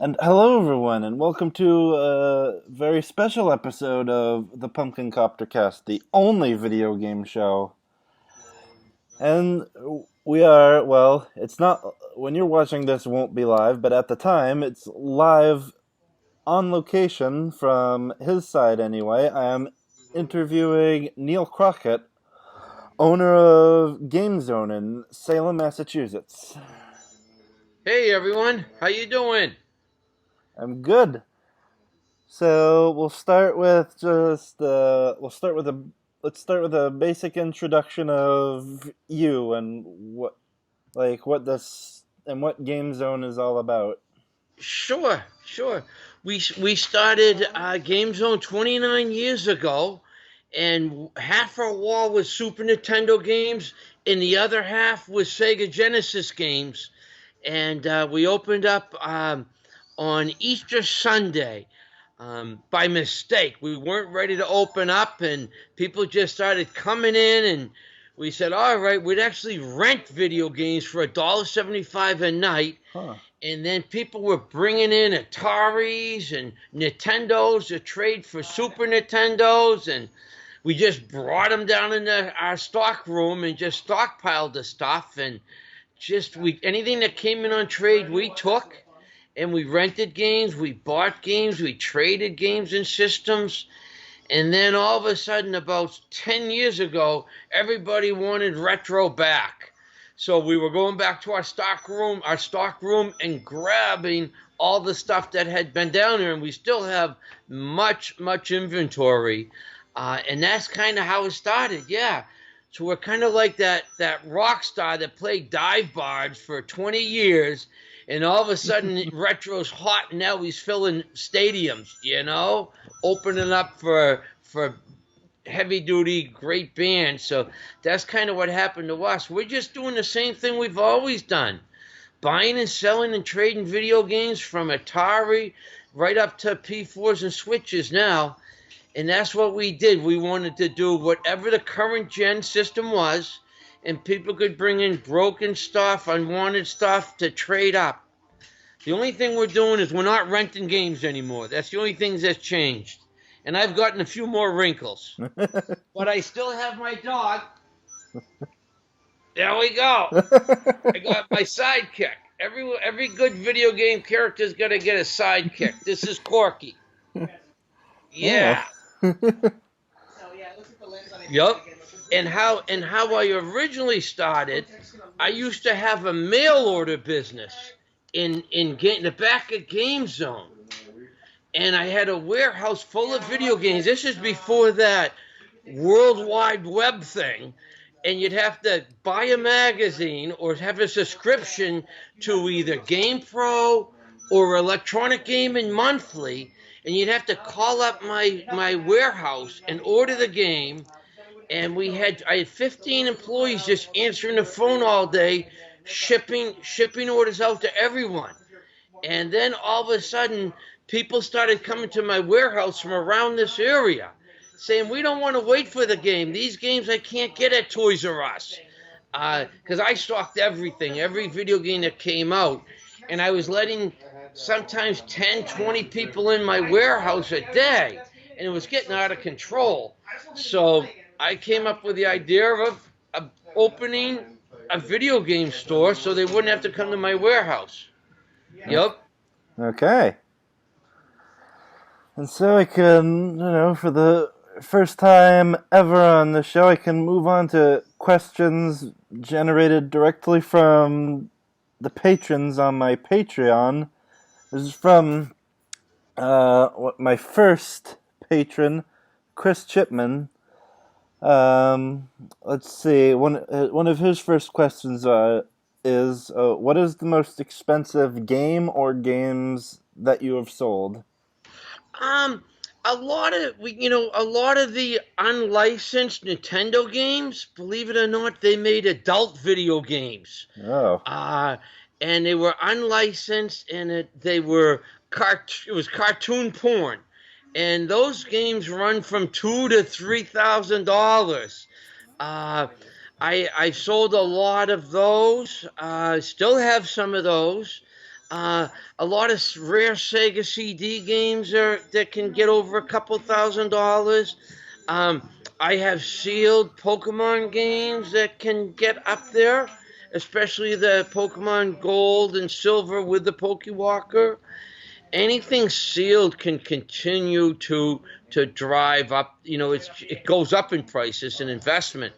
And hello, everyone, and welcome to a very special episode of the Pumpkin Copter Cast, the only video game show. And we are, well, it's not, when you're watching this, it won't be live, but at the time, it's live on location from his side anyway. I am interviewing Neil Crockett, owner of Gamezone in Salem, Massachusetts. Hey everyone, how you doing? I'm good. So we'll start with let's start with a basic introduction of you and what Game Zone is all about. Sure. We started Gamezone 29 years ago, and half our wall was Super Nintendo games, and the other half was Sega Genesis games. And we opened up on Easter Sunday. By mistake. We weren't ready to open up, and people just started coming in, and we said, all right, we'd actually rent video games for $1.75 a night. Huh. And then people were bringing in Ataris and Nintendos to trade for Super Nintendos, and we just brought them down into our stock room and just stockpiled the stuff, and anything that came in on trade we took, and we rented games, we bought games, we traded games and systems. And then all of a sudden, about 10 years ago, everybody wanted retro back. So we were going back to our stock room, and grabbing all the stuff that had been down there. And we still have much inventory. And that's kind of how it started, yeah. So we're kind of like that rock star that played dive bars for 20 years. And all of a sudden, retro's hot, and now he's filling stadiums, opening up for heavy-duty great bands. So that's kind of what happened to us. We're just doing the same thing we've always done, buying and selling and trading video games from Atari right up to P4s and Switches now. And that's what we did. We wanted to do whatever the current gen system was, and people could bring in broken stuff, unwanted stuff to trade up. The only thing we're doing is we're not renting games anymore. That's the only thing that's changed. And I've gotten a few more wrinkles. But I still have my dog. There we go. I got my sidekick. Every good video game character's got to get a sidekick. This is Corky. Yeah. Yep. And how I originally started, I used to have a mail order business in the back of Gamezone, and I had a warehouse full of video games. This is before that World Wide Web thing, and you'd have to buy a magazine or have a subscription to either GamePro or Electronic Gaming Monthly, and you'd have to call up my warehouse and order the game. And I had 15 employees just answering the phone all day, shipping orders out to everyone. And then all of a sudden, people started coming to my warehouse from around this area, saying, we don't want to wait for the game. These games I can't get at Toys R Us. Because I stocked everything, every video game that came out. And I was letting sometimes 10, 20 people in my warehouse a day. And it was getting out of control. So I came up with the idea of opening a video game store so they wouldn't have to come to my warehouse. Yep. Okay. And so I can, for the first time ever on the show, I can move on to questions generated directly from the patrons on my Patreon. This is from my first patron, Chris Chipman. Let's see. One of his first questions is, what is the most expensive game or games that you have sold? A lot of the unlicensed Nintendo games, believe it or not, they made adult video games. Oh. And they were unlicensed, and it was cartoon porn. And those games run from $2,000 to $3,000. I sold a lot of those. Still have some of those. A lot of rare Sega CD games that can get over a couple $1,000. Um, I have sealed Pokemon games that can get up there, especially the Pokemon Gold and Silver with the Pokewalker. Anything sealed can continue to drive up. It goes up in price. It's an investment.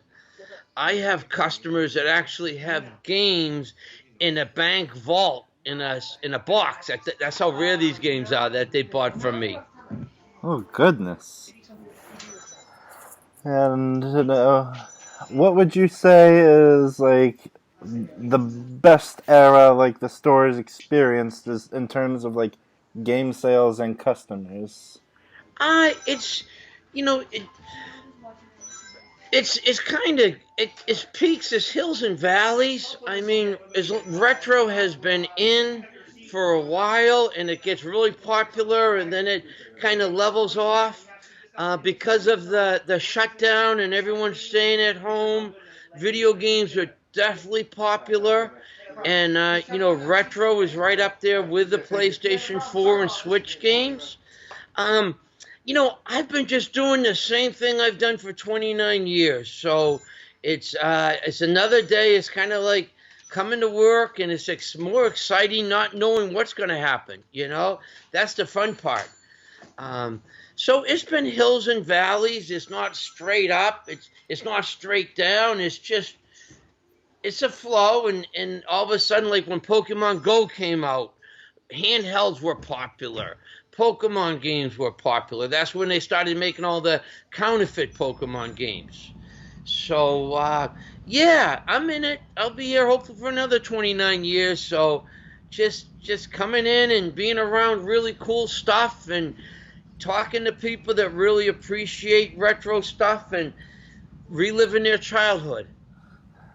I have customers that actually have games in a bank vault in a box. That's how rare these games are that they bought from me. Oh, goodness. And, what would you say is, like, the best era, like, the store's experienced is in terms of, like, game sales and customers? It's you know it, it's kind of it's peaks, it's hills and valleys. I mean, as retro has been in for a while, and it gets really popular, and then it kind of levels off because of the shutdown and everyone staying at home. Video games are definitely popular, and retro is right up there with the PlayStation 4 and Switch games. Um, I've been just doing the same thing I've done for 29 years. So it's another day. It's kind of like coming to work, and it's more exciting not knowing what's going to happen. That's the fun part. Um, so it's been hills and valleys. It's not straight up. It's not straight down. It's a flow, and all of a sudden, like when Pokemon Go came out, handhelds were popular. Pokemon games were popular. That's when they started making all the counterfeit Pokemon games. So yeah, I'm in it. I'll be here hopefully for another 29 years. So just coming in and being around really cool stuff and talking to people that really appreciate retro stuff and reliving their childhood.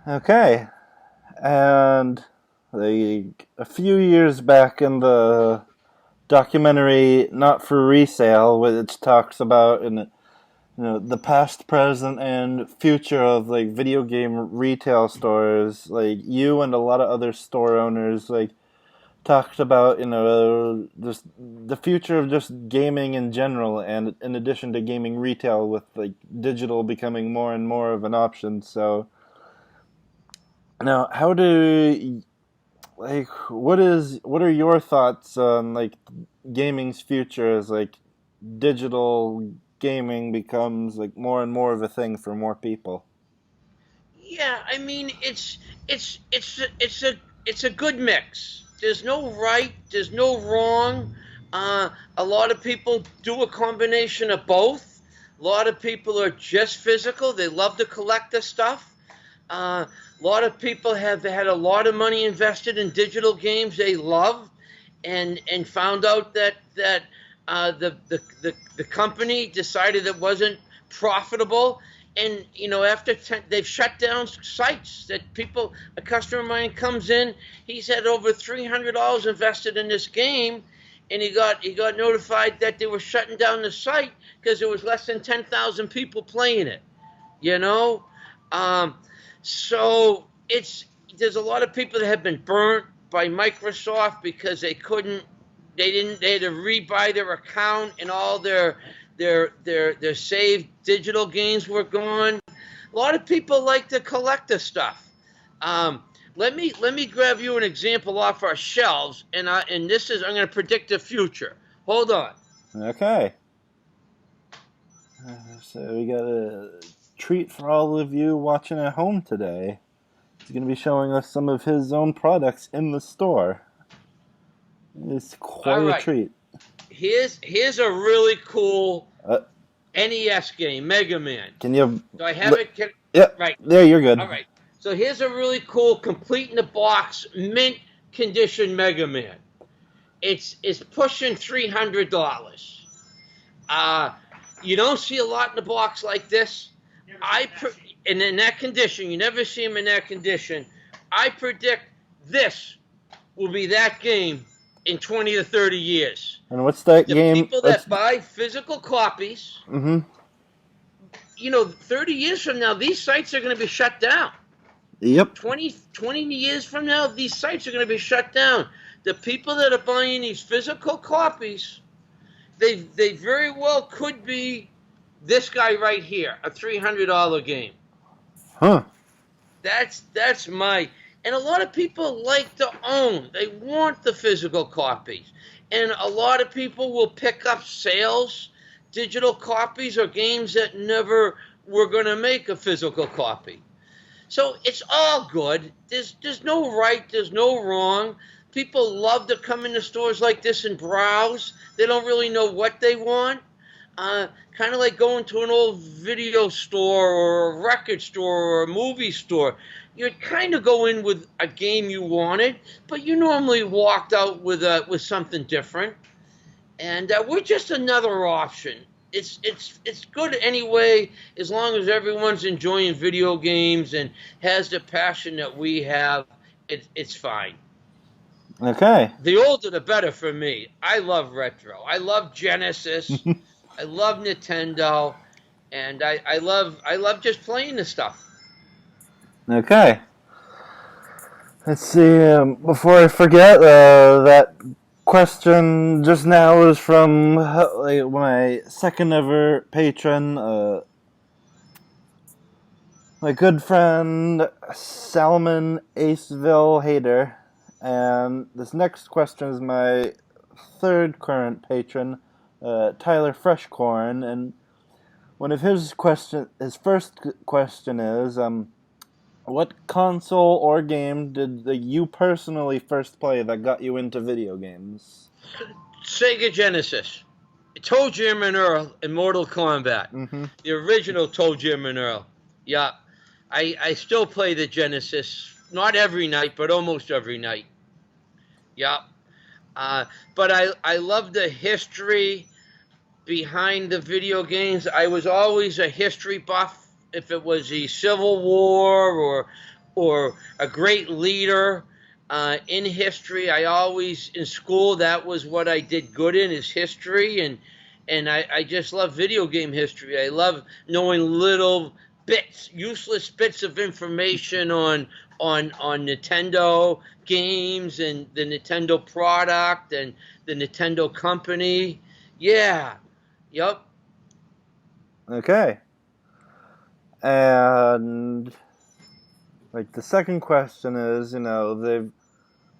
Okay. And, like, a few years back in the documentary Not for Resale, which talks about the past, present, and future of, like, video game retail stores, like, you and a lot of other store owners, like, talked about just the future of just gaming in general, and in addition to gaming retail, with, like, digital becoming more and more of an option. So now, how do like what are your thoughts on, like, gaming's future as, like, digital gaming becomes, like, more and more of a thing for more people? Yeah, I mean it's a good mix. There's no right, there's no wrong. A lot of people do a combination of both. A lot of people are just physical. They love to collect the stuff. A lot of people have had a lot of money invested in digital games they love, and found out that the company decided it wasn't profitable, and they've shut down sites that people. A customer of mine comes in, he's had over $300 invested in this game, and he got notified that they were shutting down the site because there was less than 10,000 people playing it. You know, um, so there's a lot of people that have been burnt by Microsoft because they had to rebuy their account, and all their saved digital games were gone. A lot of people like to collect the stuff. Um, let me grab you an example off our shelves, and this is I'm going to predict the future. Hold on. Okay. So we got a treat for all of you watching at home today. He's going to be showing us some of his own products in the store. It's quite All a right. treat. Here's a really cool Uh, NES game, Mega Man. can you? Do I have it? Yep. Right. There, you're good. All right. So here's a really cool, complete in the box, mint condition Mega Man. It's pushing $300. You don't see a lot in the box like this. And in that condition, you never see them in that condition. I predict this will be that game in 20 to 30 years. And what's that The game? people that buy physical copies, Mm-hmm. 30 years from now, these sites are going to be shut down. Yep. 20 years from now, these sites are going to be shut down. the people that are buying these physical copies, they very well could be this guy right here, a $300 game. Huh. That's my, and a lot of people like to own. They want the physical copies. And a lot of people will pick up sales, digital copies, or games that never were going to make a physical copy. So it's all good. There's no right, there's no wrong. People love to come into stores like this and browse. They don't really know what they want. Kind of like going to an old video store or a record store or a movie store. You'd kind of go in with a game you wanted, but you normally walked out with something different. And we're just another option. It's good anyway, as long as everyone's enjoying video games and has the passion that we have. It's fine. Okay. The older the better for me. I love retro. I love Genesis. I love Nintendo, and I love just playing this stuff. Okay. Let's see. Before I forget, that question just now is from my second ever patron, my good friend Salmon Aceville Hater, and this next question is my third current patron, Tyler Freshcorn, and one of his first question is, what console or game did you personally first play that got you into video games? Sega Genesis. Toe Jam and Earl in Mortal Kombat. Mm-hmm. The original Toe Jam and Earl. Yeah. I still play the Genesis. Not every night, but almost every night. Yeah. But I love the history behind the video games. I was always a history buff. If it was the Civil War or a great leader in history, I always, in school, that was what I did good in, is history, and I just love video game history. I love knowing little bits, useless bits of information on Nintendo games and the Nintendo product and the Nintendo company. Yeah. Yep. Okay. And like the second question is, they've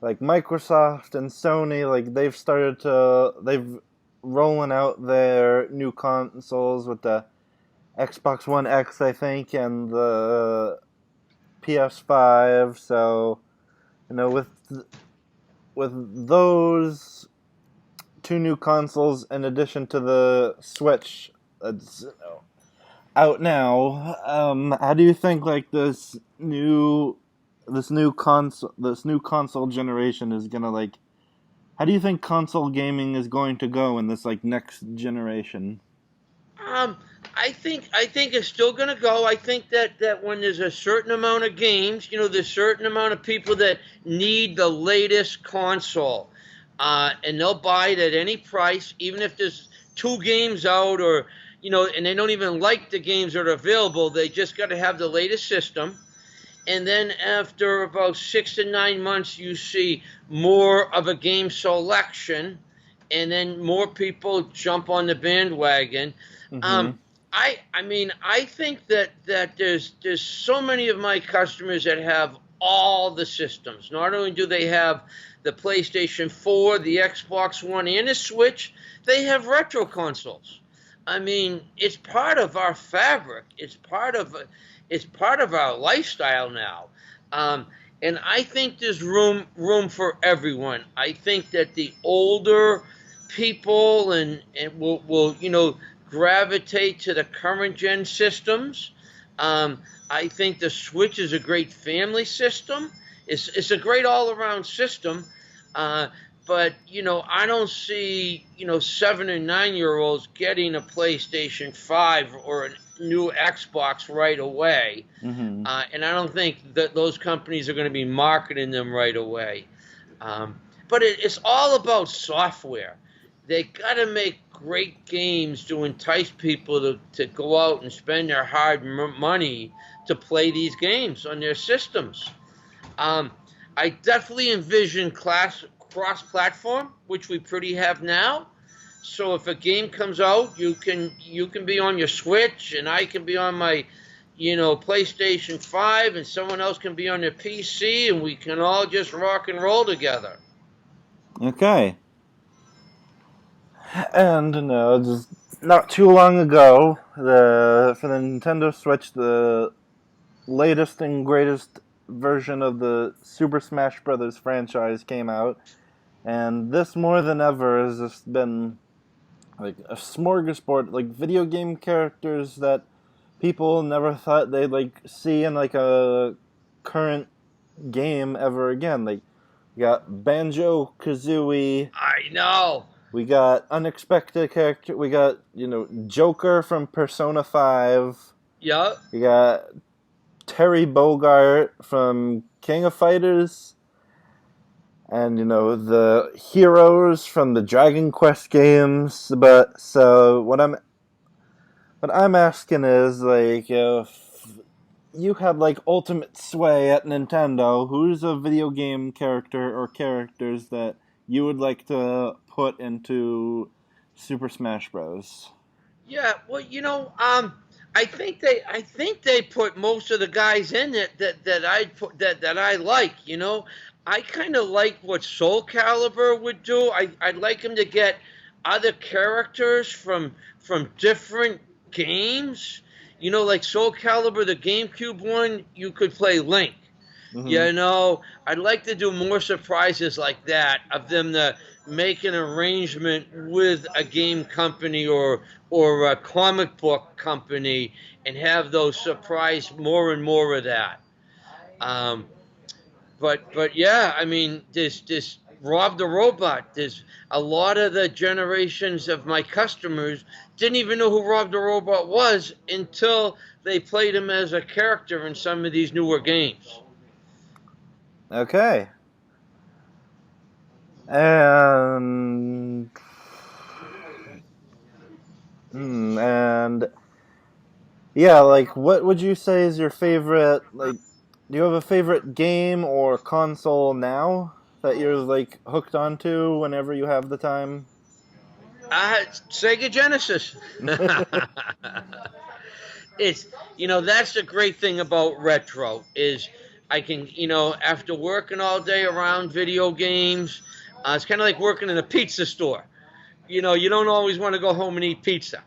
like Microsoft and Sony, like they've rolling out their new consoles with the Xbox One X, I think, and the PS5. So, with those two new consoles in addition to the Switch that's out now, how do you think like this new console generation is gonna, like, how do you think console gaming is going to go in this like next generation? I think it's still going to go. I think that when there's a certain amount of games, there's a certain amount of people that need the latest console, and they'll buy it at any price, even if there's 2 games out, or and they don't even like the games that are available. They just got to have the latest system. And then after about 6 to 9 months, you see more of a game selection, and then more people jump on the bandwagon. Mm-hmm. I think that there's so many of my customers that have all the systems. Not only do they have the PlayStation 4, the Xbox One, and the Switch, they have retro consoles. I mean, it's part of our fabric. It's part of our lifestyle now. And I think there's room for everyone. I think that the older people and will gravitate to the current gen systems. I think the Switch is a great family system. It's a great all around system. But I don't see 7 and 9-year-olds getting a PlayStation 5 or a new Xbox right away. Mm-hmm. And I don't think that those companies are going to be marketing them right away. But it's all about software. They got to make great games to entice people to go out and spend their hard money to play these games on their systems. I definitely envision cross-platform, which we pretty have now. So if a game comes out, you can be on your Switch, and I can be on my, PlayStation 5, and someone else can be on their PC, and we can all just rock and roll together. Okay. And just not too long ago, for the Nintendo Switch, the latest and greatest version of the Super Smash Bros. Franchise came out, and this more than ever has just been like a smorgasbord, like video game characters that people never thought they'd like see in like a current game ever again. Like we got Banjo Kazooie. I know. We got unexpected character. We got Joker from Persona 5. Yep. We got Terry Bogard from King of Fighters. And the heroes from the Dragon Quest games. But so what I'm asking is, like, if you had like ultimate sway at Nintendo, who's a video game character or characters that you would like to put into Super Smash Bros? Yeah, well, I think they put most of the guys in it that I like. I kind of like what Soul Calibur would do. I'd like him to get other characters from different games. Like Soul Calibur, the GameCube one, you could play Link. Mm-hmm. I'd like to do more surprises like that, of them to make an arrangement with a game company or a comic book company and have those surprise more and more of that. But yeah, I mean, this Rob the Robot. There's a lot of the generations of my customers didn't even know who Rob the Robot was until they played him as a character in some of these newer games. Okay. And yeah, like, what would you say is your favorite, like, do you have a favorite game or console now that you're like hooked onto whenever you have the time? Sega Genesis. It's that's the great thing about retro is I can after working all day around video games, it's kind of like working in a pizza store. You don't always want to go home and eat pizza,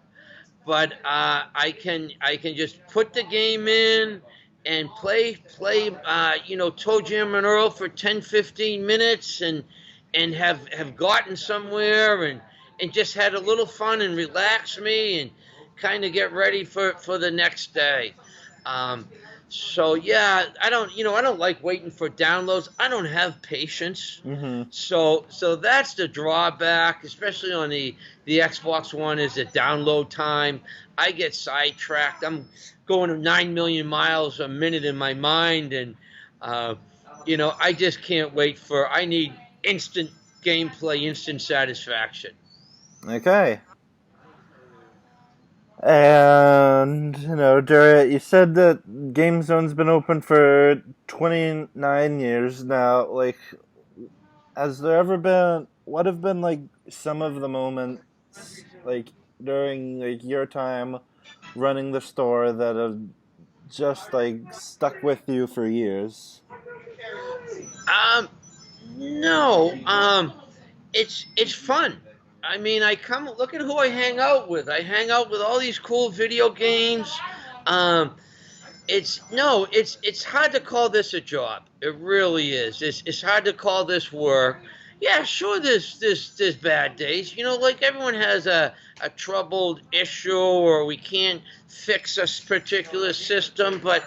but I can just put the game in and play Toe Jam and Earl for 10-15 minutes and have gotten somewhere and just had a little fun and relax me and kind of get ready for the next day. So yeah, I don't like waiting for downloads. I don't have patience. Mm-hmm. So that's the drawback, especially on the Xbox One, is the download time. I get sidetracked. I'm going 9 million miles a minute in my mind, and I just can't wait I need instant gameplay, instant satisfaction. Okay. And you said that Gamezone's been open for 29 years now. Like, has there ever been? What have been like some of the moments, like during like your time running the store, that have just like stuck with you for years? No. It's fun. I mean, look at who I hang out with. I hang out with all these cool video games. It's hard to call this a job. It really is. It's hard to call this work. Yeah, sure, there's bad days. Like everyone has a troubled issue, or we can't fix a particular system. But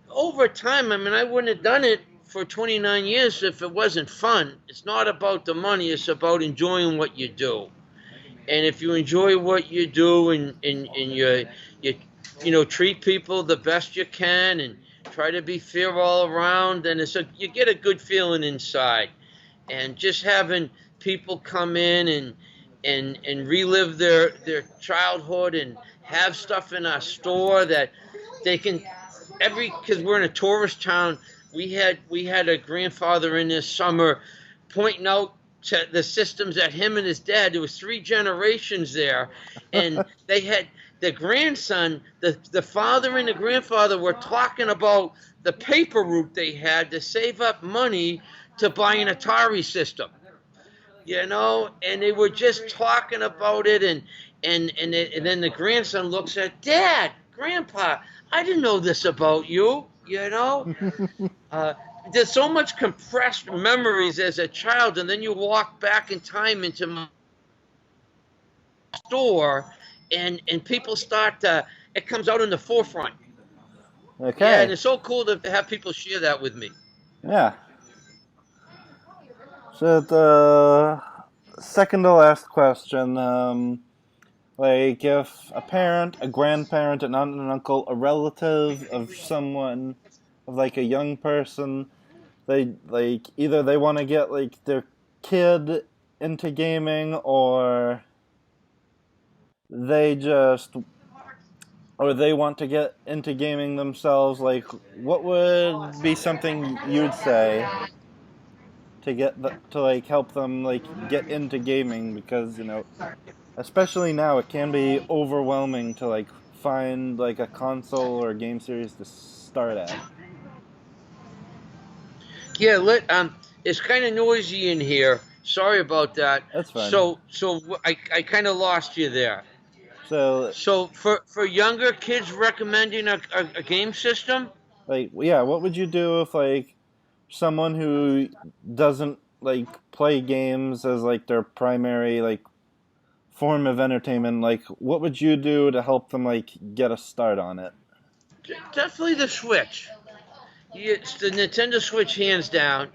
over time, I mean, I wouldn't have done it for 29 years if it wasn't fun. It's not about the money. It's about enjoying what you do. And if you enjoy what you do and you treat people the best you can and try to be fair all around, then you get a good feeling inside. And just having people come in and relive their childhood and have stuff in our store that they can because we're in a tourist town. We had a grandfather in this summer pointing out to the systems at him and his dad. There was 3 generations there, and they had the grandson, the father and the grandfather were talking about the paper route they had to save up money to buy an Atari system. And they were just talking about it, and then the grandson looks at Dad, Grandpa, I didn't know this about you. There's so much compressed memories as a child, and then you walk back in time into my store, and people start to, it comes out in the forefront. Okay. Yeah, and it's so cool to have people share that with me. Yeah. So the second to last question, like if a parent, a grandparent, an aunt and an uncle, a relative of someone, of like a young person, they like either they want to get like their kid into gaming, or they want to get into gaming themselves, like what would be something you'd say to like help them like get into gaming? Because especially now it can be overwhelming to like find like a console or a game series to start at. Yeah, it's kind of noisy in here. Sorry about that. That's fine. So I kind of lost you there. So for younger kids, recommending a game system? Like, yeah, what would you do if like someone who doesn't like play games as like their primary like form of entertainment, like what would you do to help them like get a start on it? Definitely the Switch. It's the Nintendo Switch, hands down.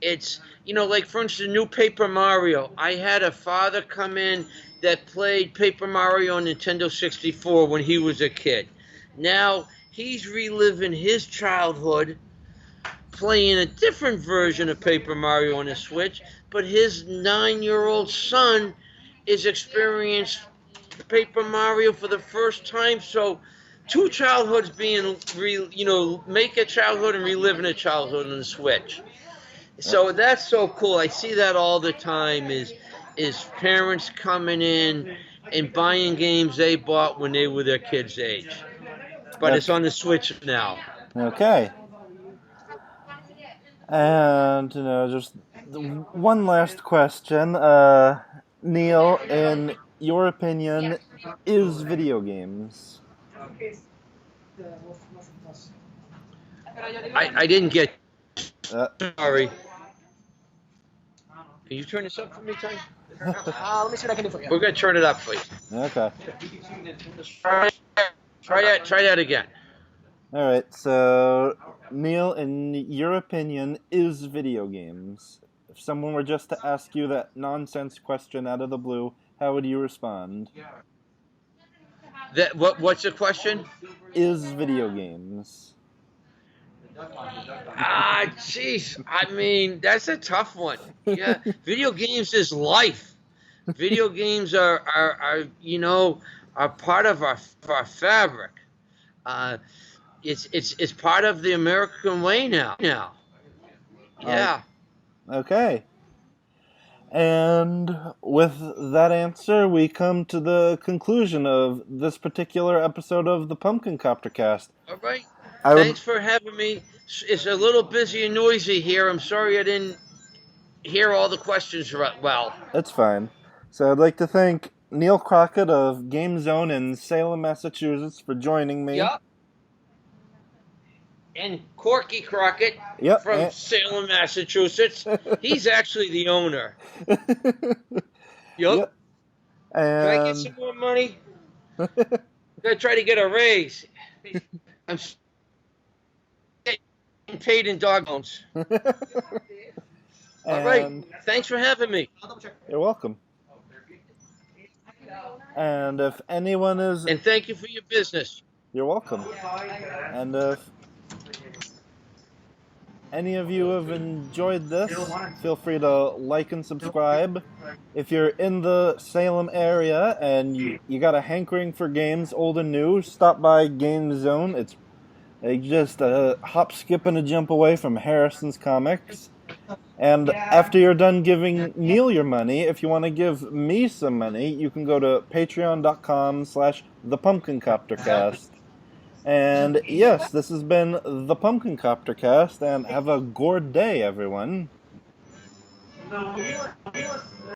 It's like for instance, new Paper Mario. I had a father come in that played Paper Mario on Nintendo 64 when he was a kid. Now he's reliving his childhood playing a different version of Paper Mario on the Switch, but his 9-year-old son is experienced Paper Mario for the first time. So 2 childhoods being make a childhood and reliving a childhood on the Switch. So that's so cool. I see that all the time is parents coming in and buying games they bought when they were their kids' age. But it's on the Switch now. Okay. And just one last question, Neil, in your opinion, is video games? I didn't get. Sorry. Can you turn this up for me, Ty? Let me see what I can do for you. We're gonna turn it up for you. Okay. Try that again. All right. So, Neil, in your opinion, is video games? If someone were just to ask you that nonsense question out of the blue, how would you respond? What's the question? Is video games? Jeez. I mean, that's a tough one. Yeah, video games is life. Video games are part of our fabric. It's part of the American way now. Yeah. Okay. And with that answer, we come to the conclusion of this particular episode of the Pumpkin Copter Cast. All right. Thanks for having me. It's a little busy and noisy here. I'm sorry I didn't hear all the questions well. That's fine. So I'd like to thank Neil Crockett of Gamezone in Salem, Massachusetts for joining me. Yep. And Corky Crockett from Salem, Massachusetts. He's actually the owner. Yep. And... Can I get some more money? I'm going to try to get a raise. I'm getting paid in dog bones. All right. Thanks for having me. You're welcome. And if anyone is... And thank you for your business. You're welcome. And if any of you have enjoyed this, feel free to like and subscribe. If you're in the Salem area and you got a hankering for games, old and new, stop by Gamezone. It's just a hop, skip, and a jump away from Harrison's Comics. And after you're done giving Neil your money, if you want to give me some money, you can go to patreon.com/thepumpkincoptercast. And yes, this has been the Pumpkin Copter Cast, and have a gourd day, everyone.